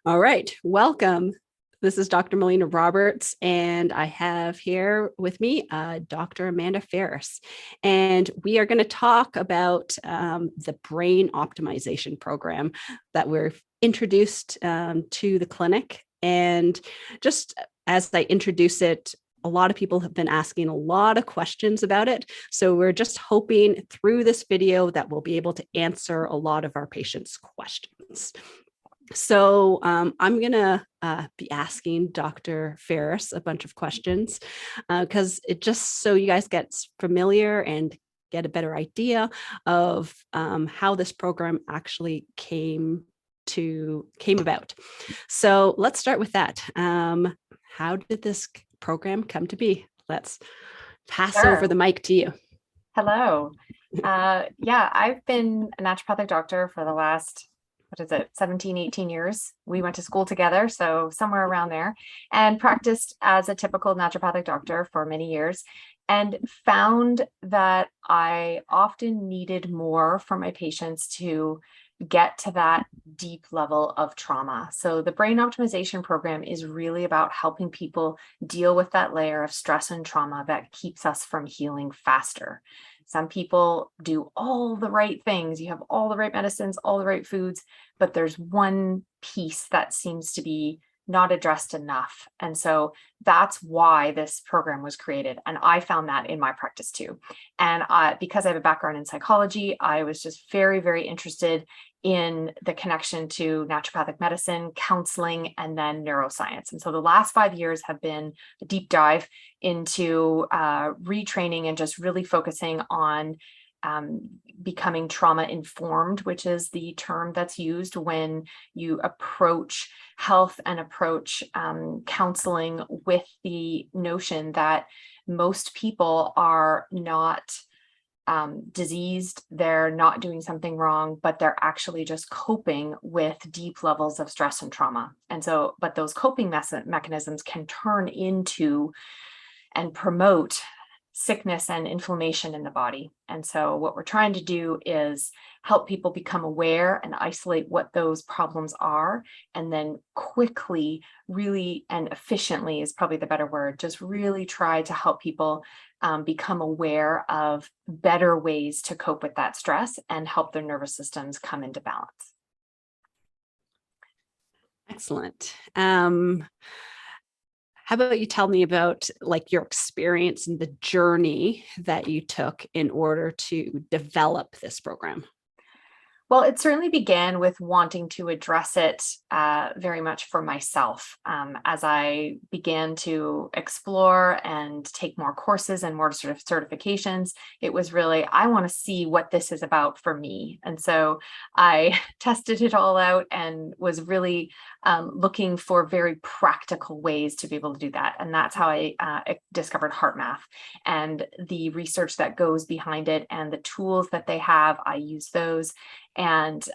All right, welcome. This is Dr. Melina Roberts, and I have here with me Dr. Amanda Ferris. And we are going to talk about the brain optimization program that we're introduced to the clinic. And just as I introduce it, a lot of people have been asking a lot of questions about it. So we're just hoping through this video that we'll be able to answer a lot of our patients' questions. So I'm going to be asking Dr. Ferris a bunch of questions because it just so you guys get familiar and get a better idea of how this program actually came about. So let's start with that. How did this program come to be? Let's pass over the mic to you. Hello. Yeah, I've been a naturopathic doctor for the last 17, 18 years. We went to school together, so somewhere around there, and practiced as a typical naturopathic doctor for many years, and found that I often needed more for my patients to get to that deep level of trauma. So the brain optimization program is really about helping people deal with that layer of stress and trauma that keeps us from healing faster. Some people do all the right things. You have all the right medicines, all the right foods, but there's one piece that seems to be not addressed enough. And so that's why this program was created. And I found that in my practice too. And because I have a background in psychology, I was just very, very interested in the connection to naturopathic medicine, counseling, and then neuroscience. And so the last 5 years have been a deep dive into retraining and just really focusing on becoming trauma informed, which is the term that's used when you approach health and approach counseling with the notion that most people are not diseased, they're not doing something wrong, but they're actually just coping with deep levels of stress and trauma. And so, but those coping mechanisms can turn into and promote sickness and inflammation in the body. And so what we're trying to do is help people become aware and isolate what those problems are, and then quickly, really, and efficiently is probably the better word, just really try to help people become aware of better ways to cope with that stress and help their nervous systems come into balance. Excellent. How about you tell me about like your experience and the journey that you took in order to develop this program? Well, it certainly began with wanting to address it very much for myself. As I began to explore and take more courses and more sort of certifications, it was really, I want to see what this is about for me. And so I tested it all out and was really looking for very practical ways to be able to do that. And that's how I discovered HeartMath and the research that goes behind it and the tools that they have. I use those and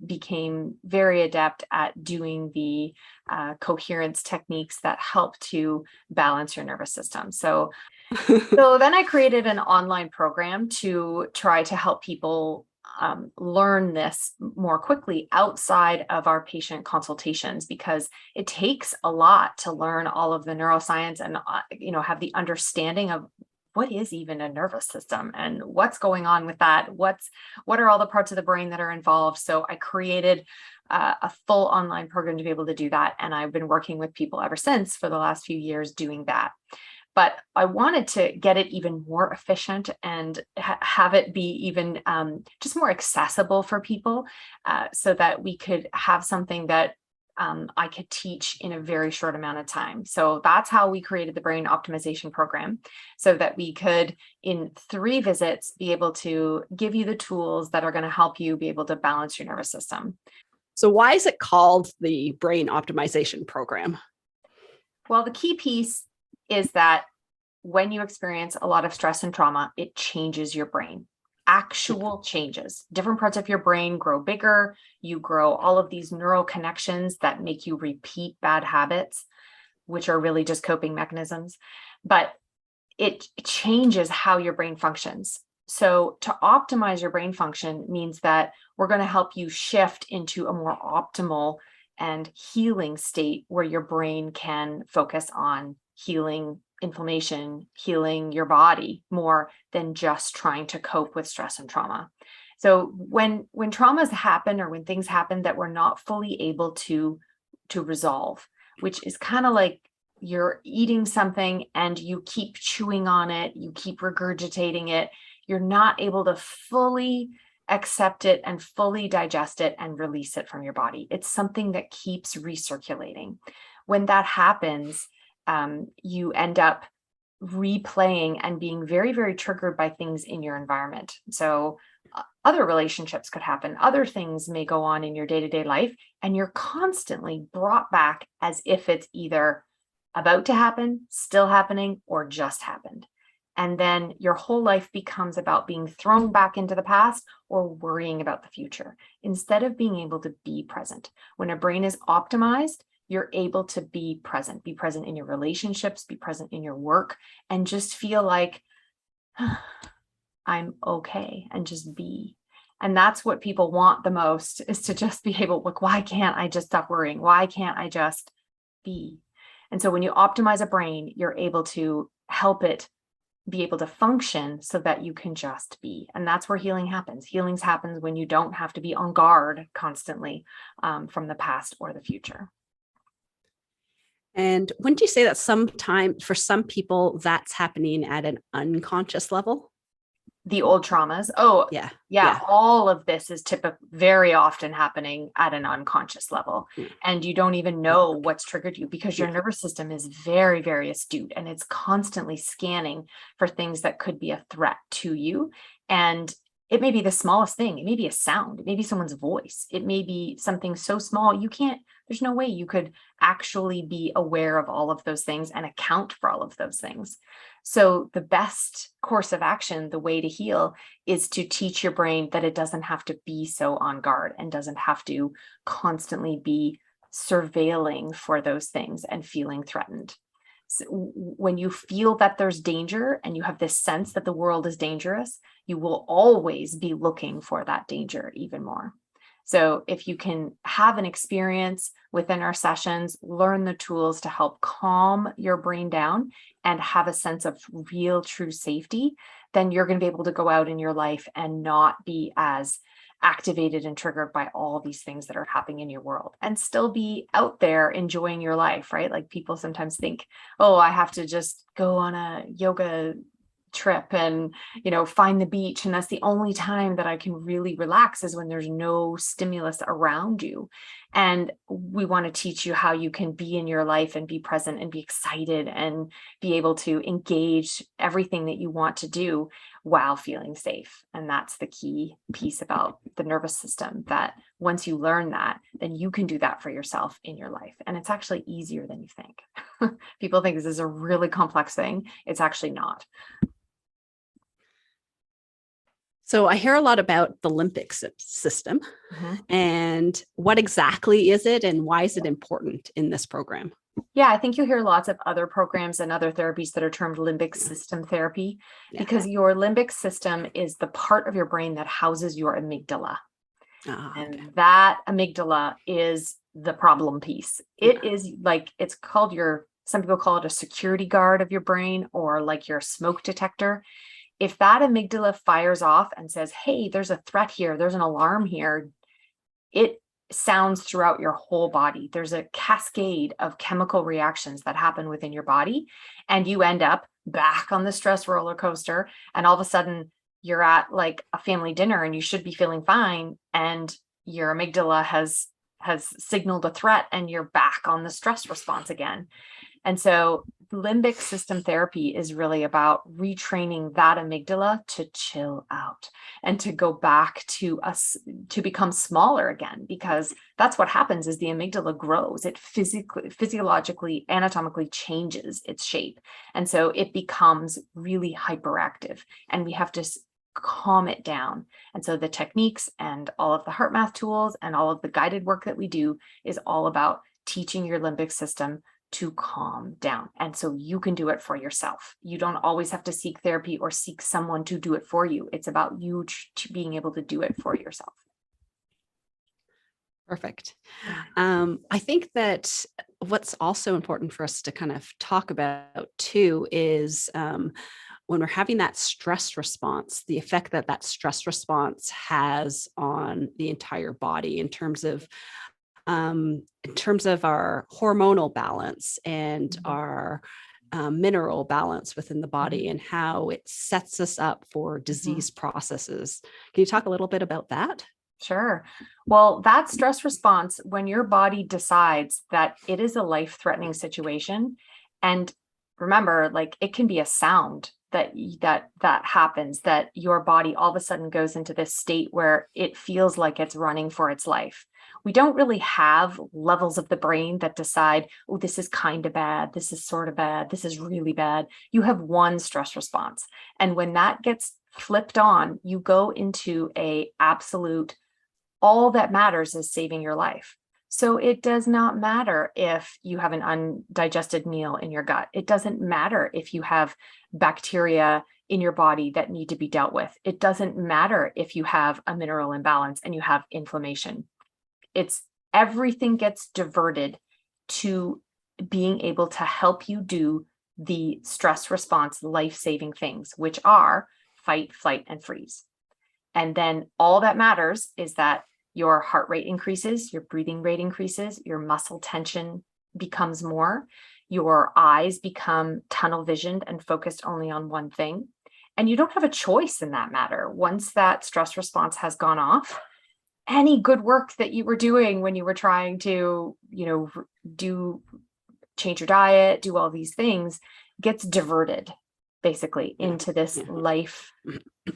became very adept at doing the coherence techniques that help to balance your nervous system. So then I created an online program to try to help people learn this more quickly outside of our patient consultations, because it takes a lot to learn all of the neuroscience and have the understanding of what is even a nervous system and what's going on with that? What are all the parts of the brain that are involved? So I created a full online program to be able to do that. And I've been working with people ever since for the last few years doing that. But I wanted to get it even more efficient and have it be even just more accessible for people so that we could have something that I could teach in a very short amount of time. So that's how we created the brain optimization program, so that we could, in 3 visits, be able to give you the tools that are going to help you be able to balance your nervous system. So why is it called the brain optimization program? Well, the key piece is that when you experience a lot of stress and trauma, it changes your brain. Actual changes. Different parts of your brain grow bigger. You grow all of these neural connections that make you repeat bad habits, which are really just coping mechanisms. But it changes how your brain functions. So to optimize your brain function means that we're going to help you shift into a more optimal and healing state where your brain can focus on healing inflammation, healing your body more than just trying to cope with stress and trauma. So when traumas happen, or when things happen that we're not fully able to resolve, which is kind of like you're eating something and you keep chewing on it, you keep regurgitating it, you're not able to fully accept it and fully digest it and release it from your body. It's something that keeps recirculating. When that happens, you end up replaying and being very, very triggered by things in your environment. So other relationships could happen, other things may go on in your day-to-day life, and you're constantly brought back as if it's either about to happen, still happening, or just happened. And then your whole life becomes about being thrown back into the past or worrying about the future, instead of being able to be present. When a brain is optimized, you're able to be present in your relationships, be present in your work, and just feel like I'm okay, and just be. And that's what people want the most, is to just be able, like, why can't I just stop worrying? Why can't I just be? And so when you optimize a brain, you're able to help it be able to function so that you can just be. And that's where healing happens. Healings happens when you don't have to be on guard constantly from the past or the future. And wouldn't you say that sometimes for some people that's happening at an unconscious level? The old traumas. Oh, yeah. All of this is very often happening at an unconscious level. And you don't even know what's triggered you, because your nervous system is very, very astute, and it's constantly scanning for things that could be a threat to you. And it may be the smallest thing. It may be a sound. It may be someone's voice. It may be something so small there's no way you could actually be aware of all of those things and account for all of those things. So the best course of action, the way to heal, is to teach your brain that it doesn't have to be so on guard, and doesn't have to constantly be surveilling for those things and feeling threatened. So when you feel that there's danger and you have this sense that the world is dangerous, you will always be looking for that danger even more. So if you can have an experience within our sessions, learn the tools to help calm your brain down and have a sense of real, true safety, then you're going to be able to go out in your life and not be as activated and triggered by all these things that are happening in your world, and still be out there enjoying your life, right? Like, people sometimes think, oh, I have to just go on a yoga trip and, find the beach, and that's the only time that I can really relax, is when there's no stimulus around you. And we want to teach you how you can be in your life and be present and be excited and be able to engage everything that you want to do while feeling safe. And that's the key piece about the nervous system, that once you learn that, then you can do that for yourself in your life. And it's actually easier than you think. People think this is a really complex thing. It's actually not. So I hear a lot about the limbic system, and what exactly is it, and why is it important in this program? Yeah, I think you hear lots of other programs and other therapies that are termed limbic system therapy, because your limbic system is the part of your brain that houses your amygdala. And that amygdala is the problem piece. It is like, it's called some people call it a security guard of your brain, or like your smoke detector. If that amygdala fires off and says, hey, there's a threat here, there's an alarm here, it sounds throughout your whole body. There's a cascade of chemical reactions that happen within your body, and you end up back on the stress roller coaster. And all of a sudden you're at like a family dinner and you should be feeling fine, and your amygdala has signaled a threat, and you're back on the stress response again. And so limbic system therapy is really about retraining that amygdala to chill out and to go back to become smaller again, because that's what happens is the amygdala grows. It physiologically, anatomically changes its shape. And so it becomes really hyperactive, and we have to calm it down. And so the techniques and all of the heart math tools and all of the guided work that we do is all about teaching your limbic system to calm down. And so you can do it for yourself. You don't always have to seek therapy or seek someone to do it for you. It's about you being able to do it for yourself. Perfect. I think that what's also important for us to kind of talk about too is when we're having that stress response, the effect that that stress response has on the entire body in terms of our hormonal balance and our mineral balance within the body and how it sets us up for disease processes. Can you talk a little bit about that? Sure. Well, that stress response, when your body decides that it is a life-threatening situation, and remember, like it can be a sound that happens, that your body all of a sudden goes into this state where it feels like it's running for its life. We don't really have levels of the brain that decide, oh, this is kind of bad, this is sort of bad, this is really bad. You have one stress response. And when that gets flipped on, you go into a absolute, all that matters is saving your life. So it does not matter if you have an undigested meal in your gut. It doesn't matter if you have bacteria in your body that need to be dealt with. It doesn't matter if you have a mineral imbalance and you have inflammation. It's everything gets diverted to being able to help you do the stress response life-saving things, which are fight, flight, and freeze. And then all that matters is that your heart rate increases, your breathing rate increases, your muscle tension becomes more, your eyes become tunnel visioned and focused only on one thing. And you don't have a choice in that matter. Once that stress response has gone off, any good work that you were doing when you were trying to, change your diet, do all these things, gets diverted basically into this life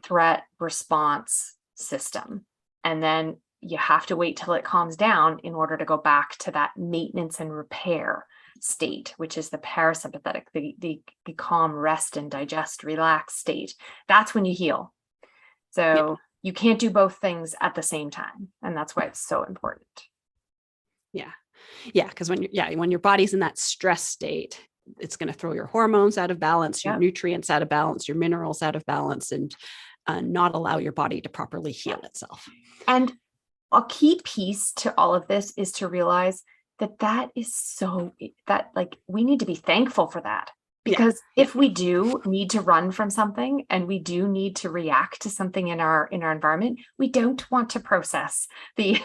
threat response system. And then you have to wait till it calms down in order to go back to that maintenance and repair state, which is the parasympathetic, the calm, rest and digest, relax state. That's when you heal. So you can't do both things at the same time. And that's why it's so important. Yeah. Yeah. Because when your body's in that stress state, it's going to throw your hormones out of balance, your nutrients out of balance, your minerals out of balance, and not allow your body to properly heal itself. And a key piece to all of this is to realize that we need to be thankful for that. Because if we do need to run from something and we do need to react to something in our environment, we don't want to process the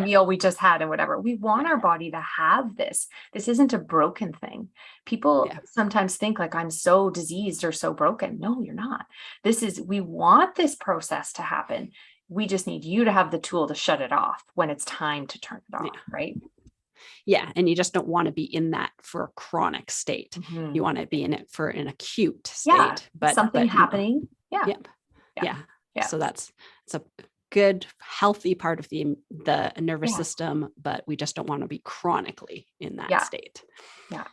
meal we just had and whatever. We want our body to have this. This isn't a broken thing. People sometimes think like, I'm so diseased or so broken. No, you're not. We want this process to happen. We just need you to have the tool to shut it off when it's time to turn it off, right? Yeah. And you just don't want to be in that for a chronic state. You want to be in it for an acute state. But something happening. Yeah. So it's a good, healthy part of the nervous system, but we just don't want to be chronically in that state. Yeah.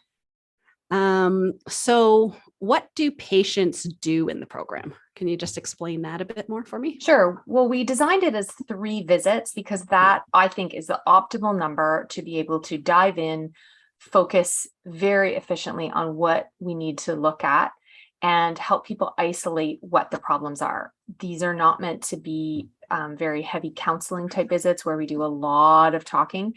So what do patients do in the program? Can you just explain that a bit more for me? Sure. Well, we designed it as 3 visits because that I think is the optimal number to be able to dive in, focus very efficiently on what we need to look at and help people isolate what the problems are. These are not meant to be very heavy counseling type visits where we do a lot of talking.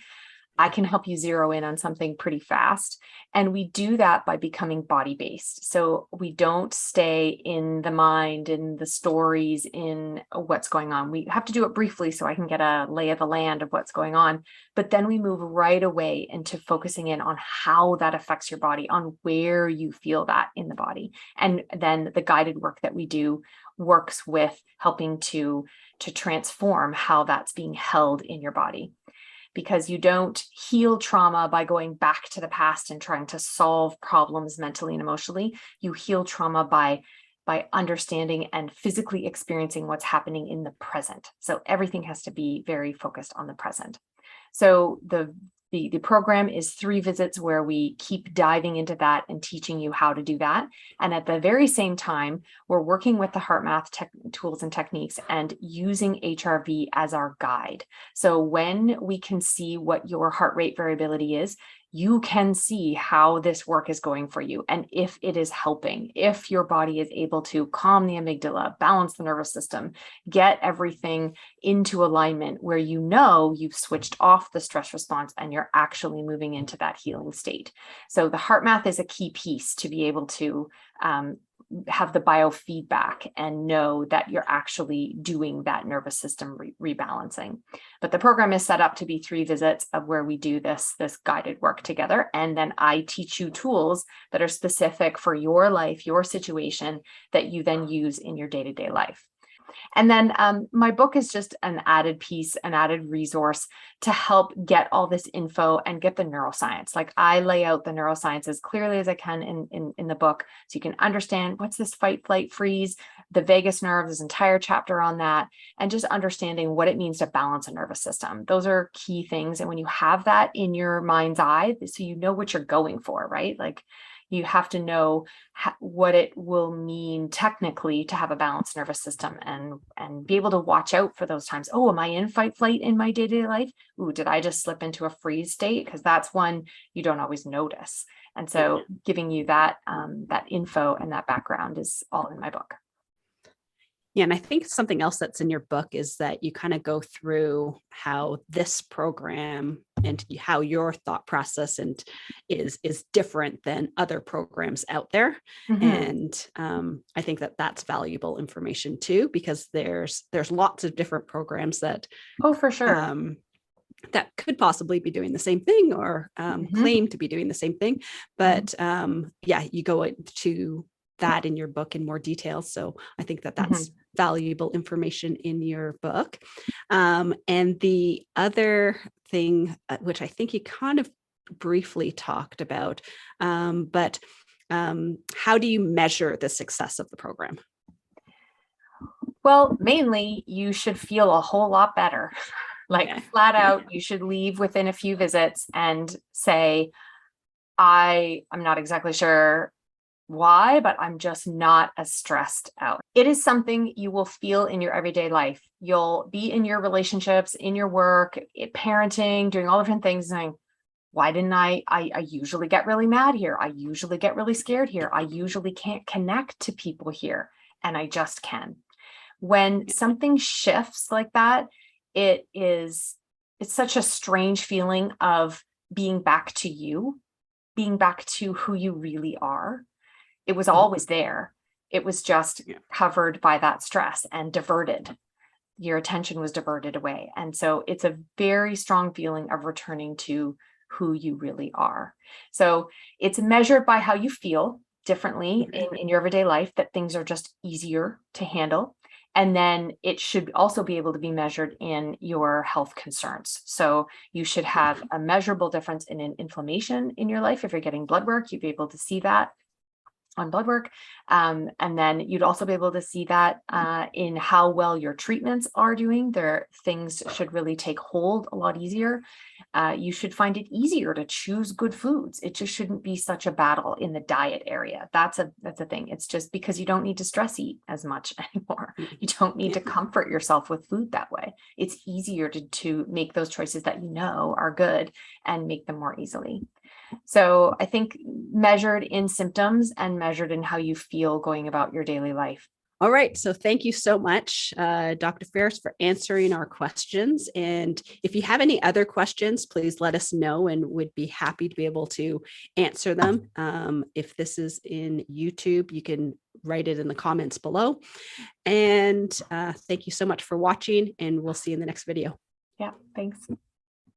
I can help you zero in on something pretty fast. And we do that by becoming body-based. So we don't stay in the mind, in the stories, in what's going on. We have to do it briefly so I can get a lay of the land of what's going on. But then we move right away into focusing in on how that affects your body, on where you feel that in the body. And then the guided work that we do works with helping to transform how that's being held in your body. Because you don't heal trauma by going back to the past and trying to solve problems mentally and emotionally. You heal trauma by understanding and physically experiencing what's happening in the present. So everything has to be very focused on the present. So the program is 3 visits where we keep diving into that and teaching you how to do that. And at the very same time, we're working with the heart math tools and techniques and using HRV as our guide. So when we can see what your heart rate variability is, you can see how this work is going for you. And if it is helping, if your body is able to calm the amygdala, balance the nervous system, get everything into alignment where you know you've switched off the stress response and you're actually moving into that healing state. So the heart math is a key piece to be able to have the biofeedback and know that you're actually doing that nervous system rebalancing. But the program is set up to be 3 visits of where we do this guided work together. And then I teach you tools that are specific for your life, your situation, that you then use in your day-to-day life. And then my book is just an added piece, an added resource to help get all this info and get the neuroscience. Like I lay out the neuroscience as clearly as I can in the book, so you can understand what's this fight, flight, freeze, the vagus nerve, there's an entire chapter on that, and just understanding what it means to balance a nervous system. Those are key things. And when you have that in your mind's eye, so you know what you're going for, right? Like you have to know what it will mean technically to have a balanced nervous system and be able to watch out for those times. Oh, am I in fight flight in my day-to-day life? Ooh, did I just slip into a freeze state? Because that's one you don't always notice. And so giving you that info and that background is all in my book. Yeah, and I think something else that's in your book is that you kind of go through how this program and how your thought process and is different than other programs out there. And I think that that's valuable information too, because there's lots of different programs that for sure that could possibly be doing the same thing or claim to be doing the same thing. But yeah, you go into that in your book in more detail. So I think that that's valuable information in your book. And the other thing, which I think you kind of briefly talked about, but how do you measure the success of the program? Well, mainly you should feel a whole lot better. Like flat out, you should leave within a few visits and say, I'm not exactly sure why, but I'm just not as stressed out. It is something you will feel in your everyday life. You'll be in your relationships, in your work, parenting, doing all different things, saying, why didn't I usually get really mad here. I usually get really scared here. I usually can't connect to people here. And I just can. When something shifts like that, it's such a strange feeling of being back to you, being back to who you really are. It was always there. It was just covered by that stress and diverted. Your attention was diverted away. And so it's a very strong feeling of returning to who you really are. So it's measured by how you feel differently in your everyday life, that things are just easier to handle. And then it should also be able to be measured in your health concerns. So you should have a measurable difference in inflammation in your life. If you're getting blood work, you'd be able to see that on blood work. And then you'd also be able to see that in how well your treatments are doing. Things should really take hold a lot easier. You should find it easier to choose good foods. It just shouldn't be such a battle in the diet area. That's a thing. It's just because you don't need to stress eat as much anymore. You don't need to comfort yourself with food that way. It's easier to make those choices that you know are good and make them more easily. So I think measured in symptoms and measured in how you feel going about your daily life. All right. So thank you so much, Dr. Ferris, for answering our questions. And if you have any other questions, please let us know and we'd be happy to be able to answer them. If this is in YouTube, you can write it in the comments below. And thank you so much for watching, and we'll see you in the next video. Yeah, thanks.